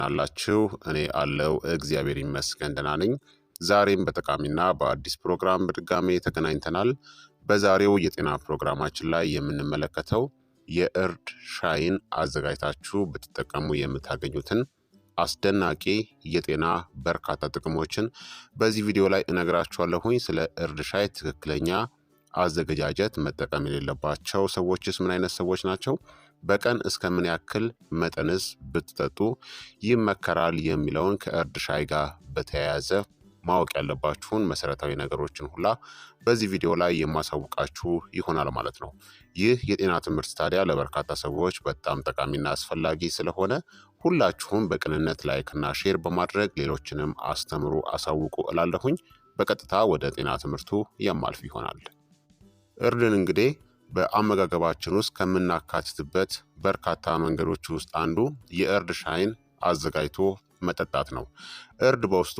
አላችሁ እኔ አለው እግዚአብሔር ይመስገን ደህና ነኝ። ዛሬም በጠቃሚና በአዲስ ፕሮግራም በድጋሜ ተገናኝተናል። በዛሬው የጤና ፕሮግራማችን ላይ የምንመለከተው የእርድ ሻይን አዘጋጅታችሁ ብትጠቀሙ የምታገኙትን አስደናቂ የጤና በርካታ ጥቅሞችን በዚህ ቪዲዮ ላይ እነግራችኋለሁኝ። ስለ እርድ ሻይ ትክክለኛ አዘገጃጀት፣ መጠቀም የሌለባቸው ሰዎችስ ምን አይነት ሰዎች ናቸው፣ በቀን እስከ ምን ያክል መጠንስ ብትጠጡ ይመከራል የሚለውን ከእርድ ሻይ ጋር በተያያዘ ማወቅ ያለባችሁን መሰረታዊ ነገሮችን ሁላ በዚህ ቪዲዮ ላይ የማሳውቃችሁ ይሆናል ማለት ነው። ይህ የጤና ትምህርት ታዲያ ለበርካታ ሰዎች በጣም ጠቃሚና አስፈላጊ ስለሆነ ሁላችሁም በቅንነት ላይክና ሼር በማድረግ ሌሎችንም አስተምሩ፣ አሳውቁ እላለሁኝ። በቀጥታ ወደ ጤና ትምህርቱ የማልፍ ይሆናል። እርድን እንግዲህ በአመጋገባችን ውስጥ ከምናካትትበት በርካታ መንገዶች ውስጥ አንዱ የእርድ ሻይን አዘጋጅቶ መጠጣት ነው። እርድ በውስጡ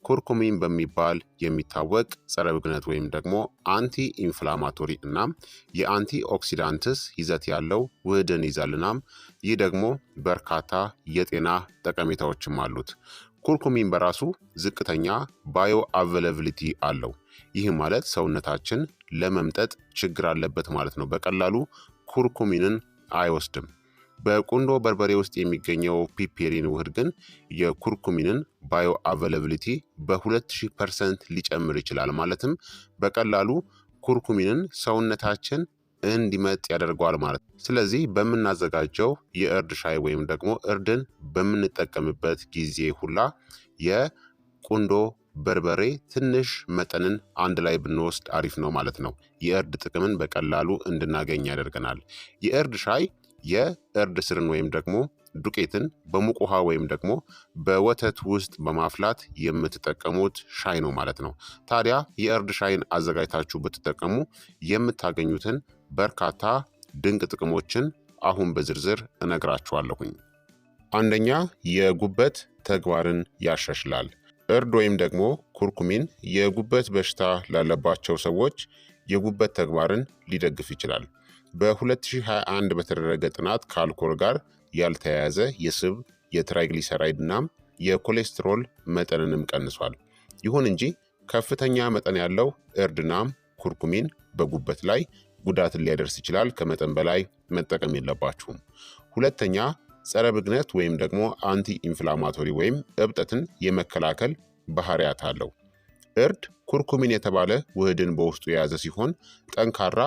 ኩርኩሚን በሚባል የሚታወቅ ጸረ ብግነት ወይም ደግሞ አንቲ ኢንፍላማቶሪ እናም የአንቲ ኦክሲዳንትስ ይዘት ያለው ውህድን ይዛልናም። ይህ ደግሞ በርካታ የጤና ጠቀሜታዎችም አሉት። ኩርኩሚን በራሱ ዝቅተኛ ባዮ አቬላብሊቲ አለው። ይህ ማለት ሰውነታችን ለመምጠጥ ችግር አለበት ማለት ነው። በቀላሉ ኩርኩሚንን አይወስድም። በቁንዶ በርበሬ ውስጥ የሚገኘው ፒፔሪን ውህድ ግን የኩርኩሚንን ባዮ አቬላብሊቲ በ2000% ሊጨምር ይችላል። ማለትም በቀላሉ ኩርኩሚንን ሰውነታችን እንዲመጥ ያደርገዋል ማለት ነው። ስለዚህ በምናዘጋጀው የእርድ ሻይ ወይም ደግሞ እርድን በምንጠቀምበት ጊዜ ሁላ የቁንዶ በርበሬ ትንሽ መጠንን አንድ ላይ ብንወስድ አሪፍ ነው ማለት ነው። የእርድ ጥቅምን በቀላሉ እንድናገኝ ያደርገናል። የእርድ ሻይ የእርድ ስርን ወይም ደግሞ ዱቄትን በሙቅ ውሃ ወይም ደግሞ በወተት ውስጥ በማፍላት የምትጠቀሙት ሻይ ነው ማለት ነው። ታዲያ የእርድ ሻይን አዘጋጅታችሁ ብትጠቀሙ የምታገኙትን በርካታ ድንቅ ጥቅሞችን አሁን በዝርዝር እነግራችኋለሁኝ። አንደኛ፣ የጉበት ተግባርን ያሻሽላል። እርድ ወይም ደግሞ ኩርኩሚን የጉበት በሽታ ላለባቸው ሰዎች የጉበት ተግባርን ሊደግፍ ይችላል። በ2021 በተደረገ ጥናት ከአልኮል ጋር ያልተያያዘ የስብ የትራይግሊሰራይድ እናም የኮሌስትሮል መጠንንም ቀንሷል። ይሁን እንጂ ከፍተኛ መጠን ያለው እርድናም ኩርኩሚን በጉበት ላይ ጉዳትን ሊያደርስ ይችላል። ከመጠን በላይ መጠቀም የለባችሁም። ሁለተኛ፣ ጸረ ብግነት ወይም ደግሞ አንቲ ኢንፍላማቶሪ ወይም እብጠትን የመከላከል ባህሪያት አለው። እርድ ኩርኩሚን የተባለ ውህድን በውስጡ የያዘ ሲሆን ጠንካራ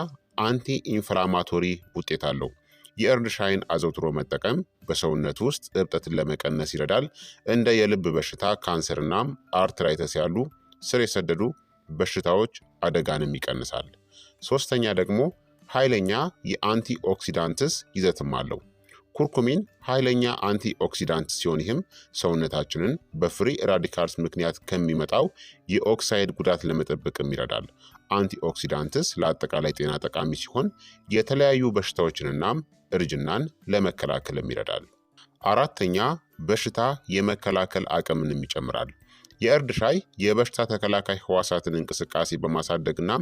አንቲ ኢንፍላማቶሪ ውጤት አለው። የእርድ ሻይን አዘውትሮ መጠቀም በሰውነት ውስጥ እብጠትን ለመቀነስ ይረዳል። እንደ የልብ በሽታ፣ ካንሰርናም አርትራይተስ ያሉ ስር የሰደዱ በሽታዎች አደጋንም ይቀንሳል። ሶስተኛ ደግሞ ኃይለኛ የአንቲ ኦክሲዳንትስ ይዘትም አለው። ኩርኩሚን ኃይለኛ አንቲ ኦክሲዳንት ሲሆን ይህም ሰውነታችንን በፍሪ ራዲካልስ ምክንያት ከሚመጣው የኦክሳይድ ጉዳት ለመጠበቅም ይረዳል። አንቲ ኦክሲዳንትስ ለአጠቃላይ ጤና ጠቃሚ ሲሆን የተለያዩ በሽታዎችንናም እርጅናን ለመከላከልም ይረዳል። አራተኛ፣ በሽታ የመከላከል አቅምንም ይጨምራል። የእርድ ሻይ የበሽታ ተከላካይ ህዋሳትን እንቅስቃሴ በማሳደግና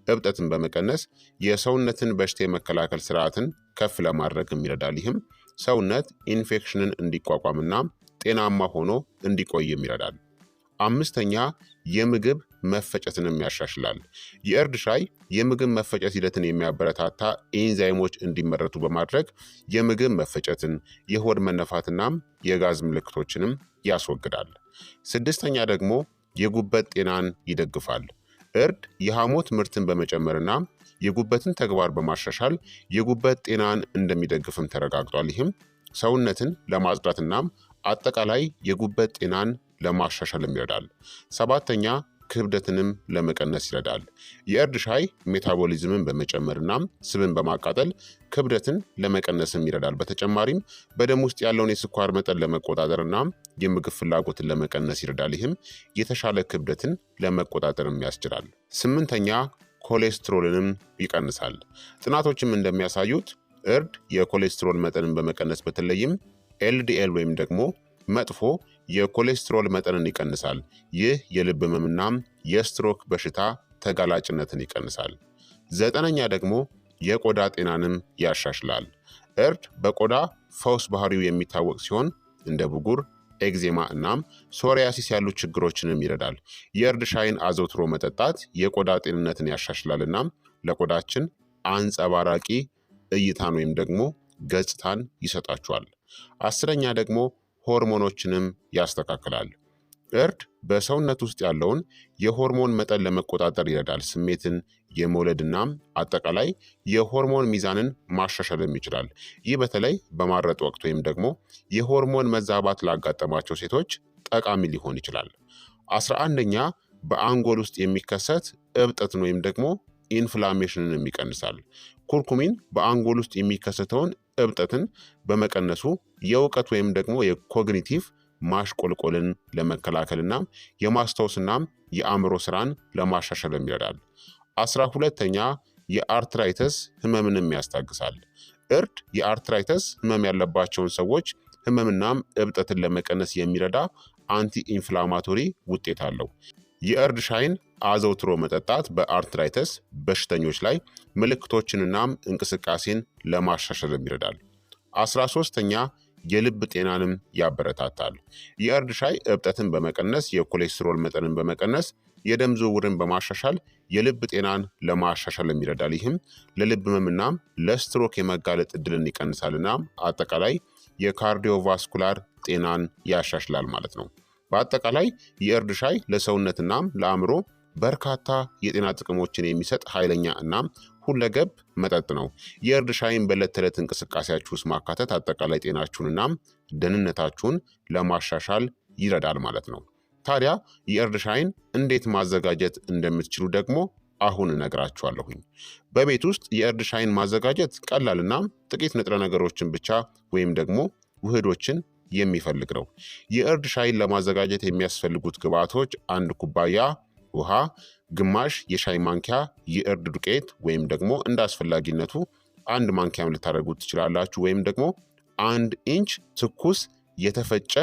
እብጠትን በመቀነስ የሰውነትን በሽታ የመከላከል ስርዓትን ከፍ ለማድረግም ይረዳል። ይህም ሰውነት ኢንፌክሽንን እንዲቋቋምና ጤናማ ሆኖ እንዲቆይም ይረዳል። አምስተኛ፣ የምግብ መፈጨትንም ያሻሽላል። የእርድ ሻይ የምግብ መፈጨት ሂደትን የሚያበረታታ ኤንዛይሞች እንዲመረቱ በማድረግ የምግብ መፈጨትን፣ የሆድ መነፋትናም የጋዝ ምልክቶችንም ያስወግዳል። ስድስተኛ ደግሞ የጉበት ጤናን ይደግፋል። እርድ የሐሞት ምርትን በመጨመርና የጉበትን ተግባር በማሻሻል የጉበት ጤናን እንደሚደግፍም ተረጋግጧል። ይህም ሰውነትን ለማጽዳትናም አጠቃላይ የጉበት ጤናን ለማሻሻልም ይረዳል። ሰባተኛ፣ ክብደትንም ለመቀነስ ይረዳል። የእርድ ሻይ ሜታቦሊዝምን በመጨመርናም ስብን በማቃጠል ክብደትን ለመቀነስም ይረዳል። በተጨማሪም በደም ውስጥ ያለውን የስኳር መጠን ለመቆጣጠርና የምግብ ፍላጎትን ለመቀነስ ይረዳል። ይህም የተሻለ ክብደትን ለመቆጣጠርም ያስችላል። ስምንተኛ፣ ኮሌስትሮልንም ይቀንሳል። ጥናቶችም እንደሚያሳዩት እርድ የኮሌስትሮል መጠንን በመቀነስ በተለይም ኤልዲኤል ወይም ደግሞ መጥፎ የኮሌስትሮል መጠንን ይቀንሳል። ይህ የልብ ህመምናም የስትሮክ በሽታ ተጋላጭነትን ይቀንሳል። ዘጠነኛ ደግሞ የቆዳ ጤናንም ያሻሽላል። እርድ በቆዳ ፈውስ ባህሪው የሚታወቅ ሲሆን እንደ ብጉር፣ ኤግዜማ እናም ሶሪያሲስ ያሉ ችግሮችንም ይረዳል። የእርድ ሻይን አዘውትሮ መጠጣት የቆዳ ጤንነትን ያሻሽላል እናም ለቆዳችን አንጸባራቂ እይታን ወይም ደግሞ ገጽታን ይሰጣችኋል። አስረኛ ደግሞ ሆርሞኖችንም ያስተካክላል። እርድ በሰውነት ውስጥ ያለውን የሆርሞን መጠን ለመቆጣጠር ይረዳል። ስሜትን የመውለድናም አጠቃላይ የሆርሞን ሚዛንን ማሻሻልም ይችላል። ይህ በተለይ በማረጥ ወቅት ወይም ደግሞ የሆርሞን መዛባት ላጋጠማቸው ሴቶች ጠቃሚ ሊሆን ይችላል። 11ኛ በአንጎል ውስጥ የሚከሰት እብጠትን ወይም ደግሞ ኢንፍላሜሽንን ይቀንሳል። ኩርኩሚን በአንጎል ውስጥ የሚከሰተውን እብጠትን በመቀነሱ የእውቀት ወይም ደግሞ የኮግኒቲቭ ማሽቆልቆልን ለመከላከልና የማስታወስናም የአእምሮ ስራን ለማሻሻልም ይረዳል። 12ኛ የአርትራይተስ ህመምንም ያስታግሳል። እርድ የአርትራይተስ ህመም ያለባቸውን ሰዎች ህመምናም እብጠትን ለመቀነስ የሚረዳ አንቲ ኢንፍላማቶሪ ውጤት አለው። የእርድ ሻይን አዘውትሮ መጠጣት በአርትራይተስ በሽተኞች ላይ ምልክቶችንናም እንቅስቃሴን ለማሻሻልም ይረዳል። 13ኛ የልብ ጤናንም ያበረታታል። የእርድ ሻይ እብጠትን በመቀነስ የኮሌስትሮል መጠንን በመቀነስ የደም ዝውውርን በማሻሻል የልብ ጤናን ለማሻሻልም ይረዳል። ይህም ለልብ ህመምናም ለስትሮክ የመጋለጥ እድልን ይቀንሳልና አጠቃላይ የካርዲዮቫስኩላር ጤናን ያሻሽላል ማለት ነው። በአጠቃላይ የእርድ ሻይ ለሰውነትናም ለአእምሮ በርካታ የጤና ጥቅሞችን የሚሰጥ ኃይለኛ እናም ሁለገብ መጠጥ ነው። የእርድ ሻይን በዕለት ተዕለት እንቅስቃሴያችሁ ውስጥ ማካተት አጠቃላይ ጤናችሁንናም ደህንነታችሁን ለማሻሻል ይረዳል ማለት ነው። ታዲያ የእርድ ሻይን እንዴት ማዘጋጀት እንደምትችሉ ደግሞ አሁን እነግራችኋለሁኝ። በቤት ውስጥ የእርድ ሻይን ማዘጋጀት ቀላልና ጥቂት ንጥረ ነገሮችን ብቻ ወይም ደግሞ ውህዶችን የሚፈልግ ነው። የእርድ ሻይን ለማዘጋጀት የሚያስፈልጉት ግብዓቶች 1 ኩባያ ውሃ፣ ግማሽ የሻይ ማንኪያ የእርድ ዱቄት ወይም ደግሞ እንደ አስፈላጊነቱ 1 ማንኪያም ልታደርጉት ትችላላችሁ፣ ወይም ደግሞ 1 ኢንች ትኩስ የተፈጨ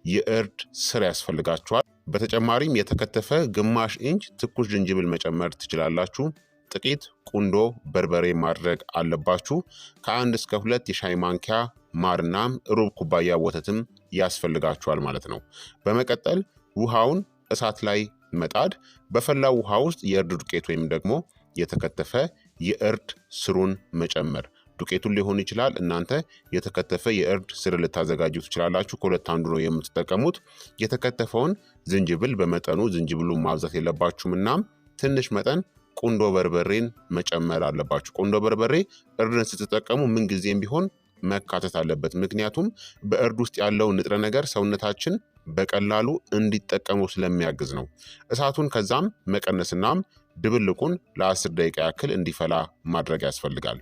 የእርድ ስር ያስፈልጋችኋል። በተጨማሪም የተከተፈ ግማሽ ኢንች ትኩስ ዝንጅብል መጨመር ትችላላችሁ። ጥቂት ቁንዶ በርበሬ ማድረግ አለባችሁ። ከ1 እስከ 2 የሻይ ማንኪያ ማርናም ሩብ ኩባያ ወተትም ያስፈልጋችኋል ማለት ነው። በመቀጠል ውሃውን እሳት ላይ መጣድ፣ በፈላው ውሃ ውስጥ የእርድ ዱቄት ወይም ደግሞ የተከተፈ የእርድ ስሩን መጨመር። ዱቄቱን ሊሆን ይችላል፣ እናንተ የተከተፈ የእርድ ስር ልታዘጋጁ ትችላላችሁ። ከሁለት አንዱ ነው የምትጠቀሙት። የተከተፈውን ዝንጅብል በመጠኑ ዝንጅብሉን ማብዛት የለባችሁም። እናም ትንሽ መጠን ቁንዶ በርበሬን መጨመር አለባችሁ። ቁንዶ በርበሬ እርድን ስትጠቀሙ ምንጊዜም ቢሆን መካተት አለበት። ምክንያቱም በእርድ ውስጥ ያለው ንጥረ ነገር ሰውነታችን በቀላሉ እንዲጠቀሙ ስለሚያግዝ ነው። እሳቱን ከዛም መቀነስናም ድብልቁን ለ10 ደቂቃ ያክል እንዲፈላ ማድረግ ያስፈልጋል።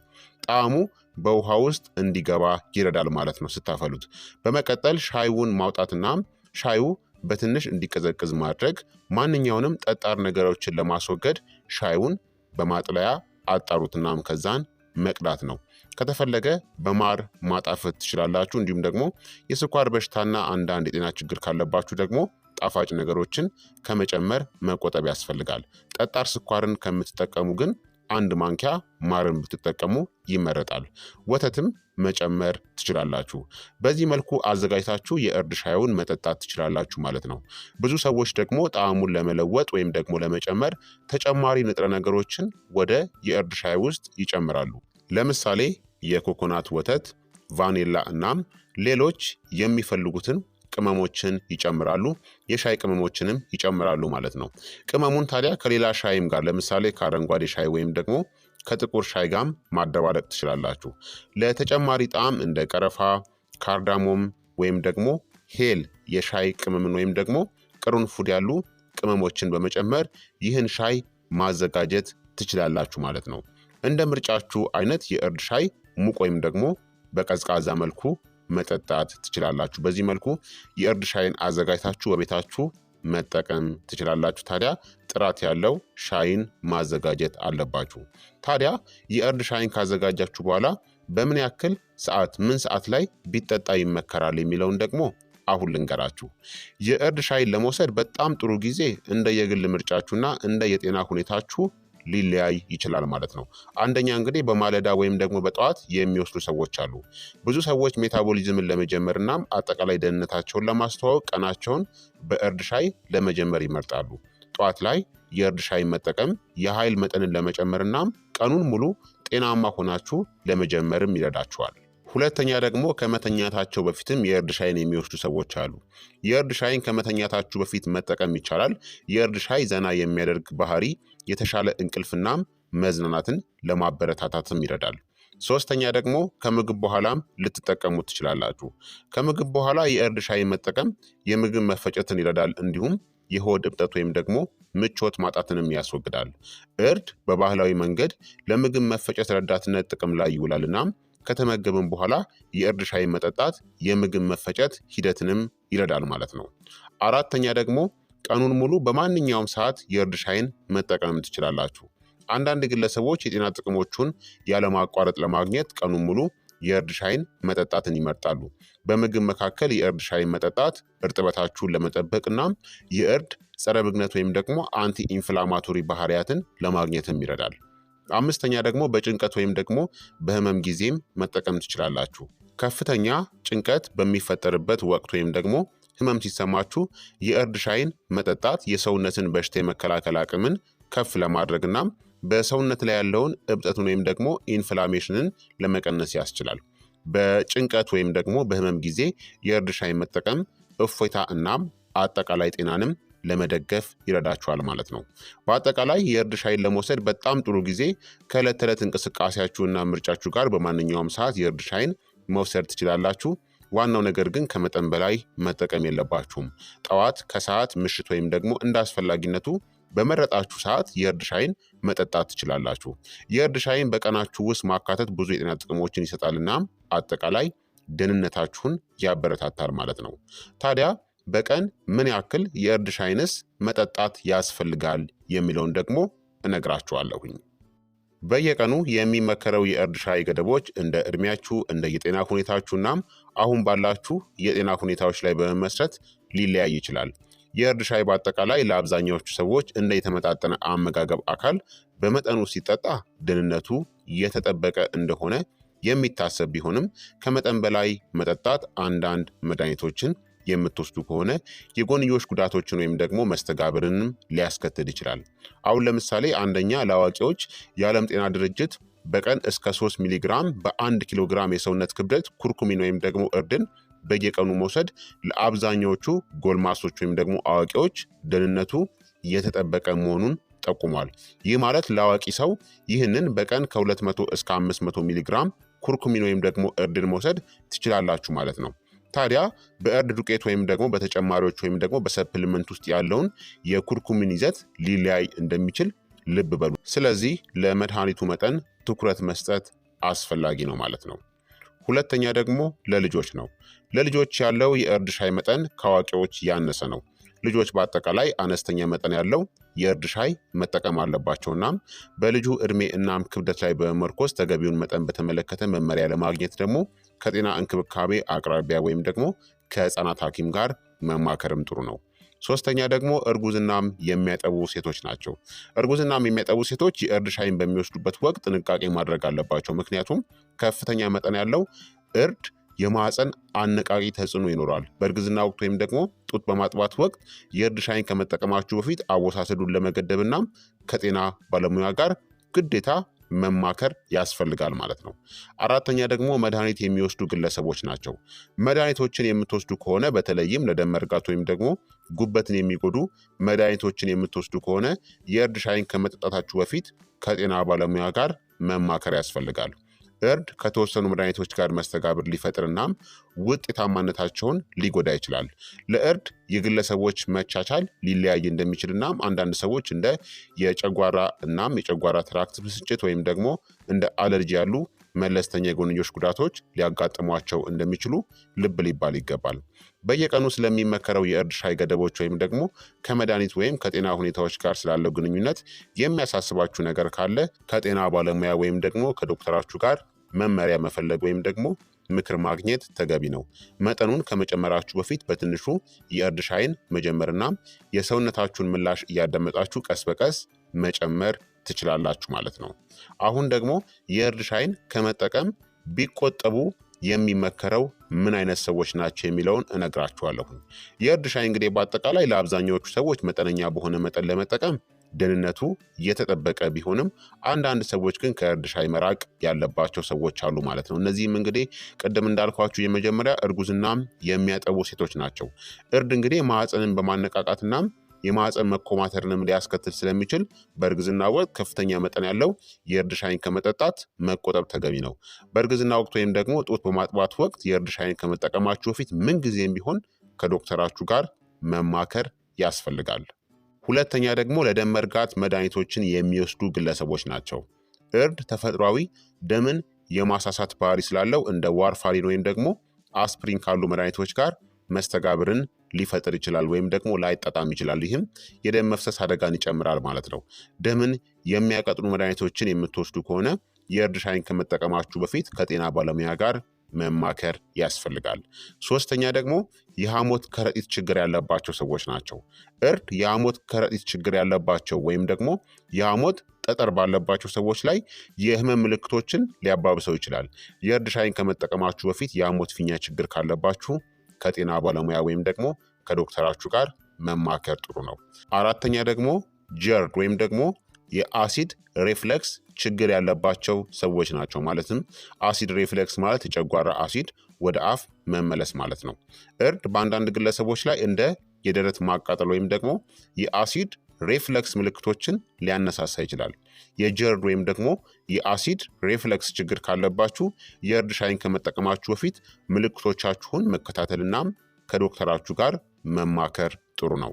ጣዕሙ በውሃ ውስጥ እንዲገባ ይረዳል ማለት ነው ስታፈሉት። በመቀጠል ሻይውን ማውጣትና ሻዩ በትንሽ እንዲቀዘቅዝ ማድረግ። ማንኛውንም ጠጣር ነገሮችን ለማስወገድ ሻዩን በማጥለያ አጣሩትናም ከዛን መቅዳት ነው። ከተፈለገ በማር ማጣፈጥ ትችላላችሁ። እንዲሁም ደግሞ የስኳር በሽታና አንዳንድ የጤና ችግር ካለባችሁ ደግሞ ጣፋጭ ነገሮችን ከመጨመር መቆጠብ ያስፈልጋል። ጠጣር ስኳርን ከምትጠቀሙ ግን 1 ማንኪያ ማርን ብትጠቀሙ ይመረጣል። ወተትም መጨመር ትችላላችሁ። በዚህ መልኩ አዘጋጅታችሁ የእርድ ሻዩን መጠጣት ትችላላችሁ ማለት ነው። ብዙ ሰዎች ደግሞ ጣዕሙን ለመለወጥ ወይም ደግሞ ለመጨመር ተጨማሪ ንጥረ ነገሮችን ወደ የእርድ ሻይ ውስጥ ይጨምራሉ። ለምሳሌ የኮኮናት ወተት፣ ቫኒላ እናም ሌሎች የሚፈልጉትን ቅመሞችን ይጨምራሉ። የሻይ ቅመሞችንም ይጨምራሉ ማለት ነው። ቅመሙን ታዲያ ከሌላ ሻይም ጋር ለምሳሌ ከአረንጓዴ ሻይ ወይም ደግሞ ከጥቁር ሻይ ጋርም ማደባለቅ ትችላላችሁ። ለተጨማሪ ጣዕም እንደ ቀረፋ፣ ካርዳሞም ወይም ደግሞ ሄል የሻይ ቅመምን ወይም ደግሞ ቅርንፉድ ያሉ ቅመሞችን በመጨመር ይህን ሻይ ማዘጋጀት ትችላላችሁ ማለት ነው። እንደ ምርጫችሁ አይነት የእርድ ሻይ ሙቅ ወይም ደግሞ በቀዝቃዛ መልኩ መጠጣት ትችላላችሁ። በዚህ መልኩ የእርድ ሻይን አዘጋጅታችሁ በቤታችሁ መጠቀም ትችላላችሁ። ታዲያ ጥራት ያለው ሻይን ማዘጋጀት አለባችሁ። ታዲያ የእርድ ሻይን ካዘጋጃችሁ በኋላ በምን ያክል ሰዓት ምን ሰዓት ላይ ቢጠጣ ይመከራል የሚለውን ደግሞ አሁን ልንገራችሁ። የእርድ ሻይን ለመውሰድ በጣም ጥሩ ጊዜ እንደ የግል ምርጫችሁና እንደ የጤና ሁኔታችሁ ሊለያይ ይችላል ማለት ነው። አንደኛ እንግዲህ በማለዳ ወይም ደግሞ በጠዋት የሚወስዱ ሰዎች አሉ። ብዙ ሰዎች ሜታቦሊዝምን ለመጀመር እናም አጠቃላይ ደህንነታቸውን ለማስተዋወቅ ቀናቸውን በእርድ ሻይ ለመጀመር ይመርጣሉ። ጠዋት ላይ የእርድ ሻይ መጠቀም የኃይል መጠንን ለመጨመር እናም ቀኑን ሙሉ ጤናማ ሆናችሁ ለመጀመርም ይረዳችኋል። ሁለተኛ ደግሞ ከመተኛታቸው በፊትም የእርድ ሻይን የሚወስዱ ሰዎች አሉ። የእርድ ሻይን ከመተኛታችሁ በፊት መጠቀም ይቻላል። የእርድ ሻይ ዘና የሚያደርግ ባህሪ የተሻለ እንቅልፍናም መዝናናትን ለማበረታታትም ይረዳል። ሶስተኛ ደግሞ ከምግብ በኋላም ልትጠቀሙት ትችላላችሁ። ከምግብ በኋላ የእርድ ሻይ መጠቀም የምግብ መፈጨትን ይረዳል፣ እንዲሁም የሆድ እብጠት ወይም ደግሞ ምቾት ማጣትንም ያስወግዳል። እርድ በባህላዊ መንገድ ለምግብ መፈጨት ረዳትነት ጥቅም ላይ ይውላል። እናም ከተመገብን በኋላ የእርድ ሻይ መጠጣት የምግብ መፈጨት ሂደትንም ይረዳል ማለት ነው። አራተኛ ደግሞ ቀኑን ሙሉ በማንኛውም ሰዓት የእርድ ሻይን መጠቀም ትችላላችሁ። አንዳንድ ግለሰቦች የጤና ጥቅሞቹን ያለማቋረጥ ለማግኘት ቀኑን ሙሉ የእርድ ሻይን መጠጣትን ይመርጣሉ። በምግብ መካከል የእርድ ሻይን መጠጣት እርጥበታችሁን ለመጠበቅ እናም የእርድ ጸረ ብግነት ወይም ደግሞ አንቲ ኢንፍላማቶሪ ባህሪያትን ለማግኘትም ይረዳል። አምስተኛ ደግሞ በጭንቀት ወይም ደግሞ በህመም ጊዜም መጠቀም ትችላላችሁ። ከፍተኛ ጭንቀት በሚፈጠርበት ወቅት ወይም ደግሞ ህመም ሲሰማችሁ የእርድ ሻይን መጠጣት የሰውነትን በሽታ የመከላከል አቅምን ከፍ ለማድረግ እናም በሰውነት ላይ ያለውን እብጠትን ወይም ደግሞ ኢንፍላሜሽንን ለመቀነስ ያስችላል። በጭንቀት ወይም ደግሞ በህመም ጊዜ የእርድ ሻይን መጠቀም እፎይታ እናም አጠቃላይ ጤናንም ለመደገፍ ይረዳችኋል ማለት ነው። በአጠቃላይ የእርድ ሻይን ለመውሰድ በጣም ጥሩ ጊዜ ከዕለት ተዕለት እንቅስቃሴያችሁና ምርጫችሁ ጋር በማንኛውም ሰዓት የእርድ ሻይን መውሰድ ትችላላችሁ። ዋናው ነገር ግን ከመጠን በላይ መጠቀም የለባችሁም። ጠዋት፣ ከሰዓት፣ ምሽት ወይም ደግሞ እንደ አስፈላጊነቱ በመረጣችሁ ሰዓት የእርድ ሻይን መጠጣት ትችላላችሁ። የእርድ ሻይን በቀናችሁ ውስጥ ማካተት ብዙ የጤና ጥቅሞችን ይሰጣልና አጠቃላይ ደህንነታችሁን ያበረታታል ማለት ነው። ታዲያ በቀን ምን ያክል የእርድ ሻይንስ መጠጣት ያስፈልጋል የሚለውን ደግሞ እነግራችኋለሁኝ። በየቀኑ የሚመከረው የእርድ ሻይ ገደቦች እንደ እድሜያችሁ፣ እንደ የጤና ሁኔታችሁና አሁን ባላችሁ የጤና ሁኔታዎች ላይ በመመስረት ሊለያይ ይችላል። የእርድ ሻይ በአጠቃላይ ለአብዛኛዎቹ ሰዎች እንደ የተመጣጠነ አመጋገብ አካል በመጠኑ ሲጠጣ ደህንነቱ የተጠበቀ እንደሆነ የሚታሰብ ቢሆንም ከመጠን በላይ መጠጣት አንዳንድ መድኃኒቶችን የምትወስዱ ከሆነ የጎንዮሽ ጉዳቶችን ወይም ደግሞ መስተጋብርንም ሊያስከትል ይችላል። አሁን ለምሳሌ አንደኛ ለአዋቂዎች የዓለም ጤና ድርጅት በቀን እስከ 3 ሚሊግራም በ1 ኪሎ ግራም የሰውነት ክብደት ኩርኩሚን ወይም ደግሞ እርድን በየቀኑ መውሰድ ለአብዛኛዎቹ ጎልማሶች ወይም ደግሞ አዋቂዎች ደህንነቱ የተጠበቀ መሆኑን ጠቁሟል። ይህ ማለት ለአዋቂ ሰው ይህንን በቀን ከ200 እስከ 500 ሚሊግራም ኩርኩሚን ወይም ደግሞ እርድን መውሰድ ትችላላችሁ ማለት ነው። ታዲያ በእርድ ዱቄት ወይም ደግሞ በተጨማሪዎች ወይም ደግሞ በሰፕልመንት ውስጥ ያለውን የኩርኩሚን ይዘት ሊለያይ እንደሚችል ልብ በሉ። ስለዚህ ለመድኃኒቱ መጠን ትኩረት መስጠት አስፈላጊ ነው ማለት ነው። ሁለተኛ ደግሞ ለልጆች ነው። ለልጆች ያለው የእርድ ሻይ መጠን ከአዋቂዎች ያነሰ ነው። ልጆች በአጠቃላይ አነስተኛ መጠን ያለው የእርድ ሻይ መጠቀም አለባቸው። እናም በልጁ እድሜ እናም ክብደት ላይ በመመርኮዝ ተገቢውን መጠን በተመለከተ መመሪያ ለማግኘት ደግሞ ከጤና እንክብካቤ አቅራቢያ ወይም ደግሞ ከህፃናት ሐኪም ጋር መማከርም ጥሩ ነው። ሶስተኛ ደግሞ እርጉዝናም የሚያጠቡ ሴቶች ናቸው። እርጉዝናም የሚያጠቡ ሴቶች የእርድ ሻይን በሚወስዱበት ወቅት ጥንቃቄ ማድረግ አለባቸው። ምክንያቱም ከፍተኛ መጠን ያለው እርድ የማህፀን አነቃቂ ተጽዕኖ ይኖራል። በእርግዝና ወቅት ወይም ደግሞ ጡት በማጥባት ወቅት የእርድ ሻይን ከመጠቀማችሁ በፊት አወሳሰዱን ለመገደብና ከጤና ባለሙያ ጋር ግዴታ መማከር ያስፈልጋል ማለት ነው። አራተኛ ደግሞ መድኃኒት የሚወስዱ ግለሰቦች ናቸው። መድኃኒቶችን የምትወስዱ ከሆነ በተለይም ለደም መርጋት ወይም ደግሞ ጉበትን የሚጎዱ መድኃኒቶችን የምትወስዱ ከሆነ የእርድ ሻይን ከመጠጣታችሁ በፊት ከጤና ባለሙያ ጋር መማከር ያስፈልጋል። እርድ ከተወሰኑ መድኃኒቶች ጋር መስተጋብር ሊፈጥርናም ውጤታማነታቸውን ሊጎዳ ይችላል። ለእርድ የግለሰቦች መቻቻል ሊለያይ እንደሚችልናም አንዳንድ ሰዎች እንደ የጨጓራ እናም የጨጓራ ትራክት ብስጭት ወይም ደግሞ እንደ አለርጂ ያሉ መለስተኛ የጎንዮሽ ጉዳቶች ሊያጋጥሟቸው እንደሚችሉ ልብ ሊባል ይገባል። በየቀኑ ስለሚመከረው የእርድ ሻይ ገደቦች ወይም ደግሞ ከመድኃኒት ወይም ከጤና ሁኔታዎች ጋር ስላለው ግንኙነት የሚያሳስባችሁ ነገር ካለ ከጤና ባለሙያ ወይም ደግሞ ከዶክተራችሁ ጋር መመሪያ መፈለግ ወይም ደግሞ ምክር ማግኘት ተገቢ ነው። መጠኑን ከመጨመራችሁ በፊት በትንሹ የእርድ ሻይን መጀመርና የሰውነታችሁን ምላሽ እያዳመጣችሁ ቀስ በቀስ መጨመር ትችላላችሁ ማለት ነው። አሁን ደግሞ የእርድ ሻይን ከመጠቀም ቢቆጠቡ የሚመከረው ምን አይነት ሰዎች ናቸው የሚለውን እነግራችኋለሁኝ። የእርድ ሻይ እንግዲህ በአጠቃላይ ለአብዛኛዎቹ ሰዎች መጠነኛ በሆነ መጠን ለመጠቀም ደህንነቱ የተጠበቀ ቢሆንም አንዳንድ ሰዎች ግን ከእርድ ሻይ መራቅ ያለባቸው ሰዎች አሉ ማለት ነው። እነዚህም እንግዲህ ቅድም እንዳልኳችሁ የመጀመሪያ እርጉዝናም የሚያጠቡ ሴቶች ናቸው። እርድ እንግዲህ ማህፀንን በማነቃቃትና የማህፀን መኮማተርንም ሊያስከትል ስለሚችል በእርግዝና ወቅት ከፍተኛ መጠን ያለው የእርድ ሻይን ከመጠጣት መቆጠብ ተገቢ ነው። በእርግዝና ወቅት ወይም ደግሞ ጡት በማጥባት ወቅት የእርድ ሻይን ከመጠቀማችሁ በፊት ምንጊዜም ቢሆን ከዶክተራችሁ ጋር መማከር ያስፈልጋል። ሁለተኛ ደግሞ ለደም መርጋት መድኃኒቶችን የሚወስዱ ግለሰቦች ናቸው። እርድ ተፈጥሯዊ ደምን የማሳሳት ባህሪ ስላለው እንደ ዋርፋሪን ወይም ደግሞ አስፕሪን ካሉ መድኃኒቶች ጋር መስተጋብርን ሊፈጥር ይችላል ወይም ደግሞ ላይጣጣም ይችላል። ይህም የደም መፍሰስ አደጋን ይጨምራል ማለት ነው። ደምን የሚያቀጥኑ መድኃኒቶችን የምትወስዱ ከሆነ የእርድ ሻይን ከመጠቀማችሁ በፊት ከጤና ባለሙያ ጋር መማከር ያስፈልጋል። ሶስተኛ ደግሞ የሐሞት ከረጢት ችግር ያለባቸው ሰዎች ናቸው። እርድ የሐሞት ከረጢት ችግር ያለባቸው ወይም ደግሞ የሐሞት ጠጠር ባለባቸው ሰዎች ላይ የህመም ምልክቶችን ሊያባብሰው ይችላል። የእርድ ሻይን ከመጠቀማችሁ በፊት የሐሞት ፊኛ ችግር ካለባችሁ ከጤና ባለሙያ ወይም ደግሞ ከዶክተራችሁ ጋር መማከር ጥሩ ነው። አራተኛ ደግሞ ጀርድ ወይም ደግሞ የአሲድ ሬፍለክስ ችግር ያለባቸው ሰዎች ናቸው። ማለትም አሲድ ሬፍሌክስ ማለት የጨጓራ አሲድ ወደ አፍ መመለስ ማለት ነው። እርድ በአንዳንድ ግለሰቦች ላይ እንደ የደረት ማቃጠል ወይም ደግሞ የአሲድ ሬፍለክስ ምልክቶችን ሊያነሳሳ ይችላል። የጀርድ ወይም ደግሞ የአሲድ ሬፍለክስ ችግር ካለባችሁ የእርድ ሻይን ከመጠቀማችሁ በፊት ምልክቶቻችሁን መከታተልና ከዶክተራችሁ ጋር መማከር ጥሩ ነው።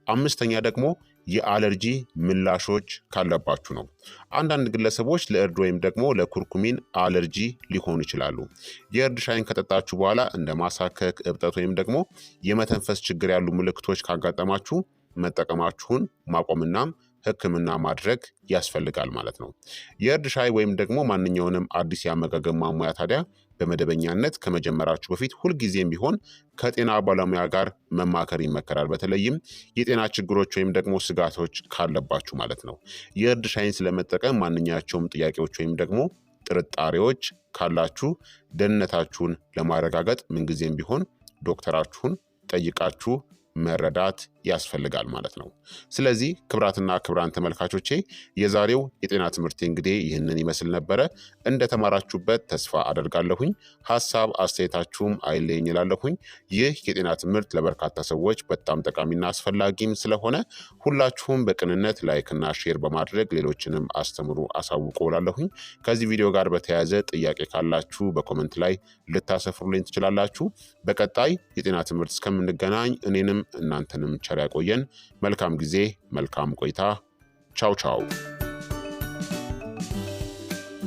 አምስተኛ ደግሞ የአለርጂ ምላሾች ካለባችሁ ነው። አንዳንድ ግለሰቦች ለእርድ ወይም ደግሞ ለኩርኩሚን አለርጂ ሊሆኑ ይችላሉ። የእርድ ሻይን ከጠጣችሁ በኋላ እንደ ማሳከክ፣ እብጠት ወይም ደግሞ የመተንፈስ ችግር ያሉ ምልክቶች ካጋጠማችሁ መጠቀማችሁን ማቆምናም ሕክምና ማድረግ ያስፈልጋል ማለት ነው። የእርድ ሻይ ወይም ደግሞ ማንኛውንም አዲስ የአመጋገብ ማሟያ ታዲያ በመደበኛነት ከመጀመራችሁ በፊት ሁልጊዜም ቢሆን ከጤና ባለሙያ ጋር መማከር ይመከራል። በተለይም የጤና ችግሮች ወይም ደግሞ ስጋቶች ካለባችሁ ማለት ነው። የእርድ ሻይን ስለመጠቀም ማንኛቸውም ጥያቄዎች ወይም ደግሞ ጥርጣሬዎች ካላችሁ ደህንነታችሁን ለማረጋገጥ ምንጊዜም ቢሆን ዶክተራችሁን ጠይቃችሁ መረዳት ያስፈልጋል ማለት ነው። ስለዚህ ክቡራትና ክቡራን ተመልካቾቼ የዛሬው የጤና ትምህርት እንግዲህ ይህንን ይመስል ነበረ። እንደተማራችሁበት ተስፋ አደርጋለሁኝ። ሀሳብ አስተያየታችሁም አይለኝ ይላለሁኝ። ይህ የጤና ትምህርት ለበርካታ ሰዎች በጣም ጠቃሚና አስፈላጊም ስለሆነ ሁላችሁም በቅንነት ላይክና ሼር በማድረግ ሌሎችንም አስተምሩ፣ አሳውቁ እላለሁኝ። ከዚህ ቪዲዮ ጋር በተያያዘ ጥያቄ ካላችሁ በኮመንት ላይ ልታሰፍሩልኝ ትችላላችሁ። በቀጣይ የጤና ትምህርት እስከምንገናኝ እኔንም እናንተንም ቸር ያቆየን። መልካም ጊዜ፣ መልካም ቆይታ። ቻው ቻው።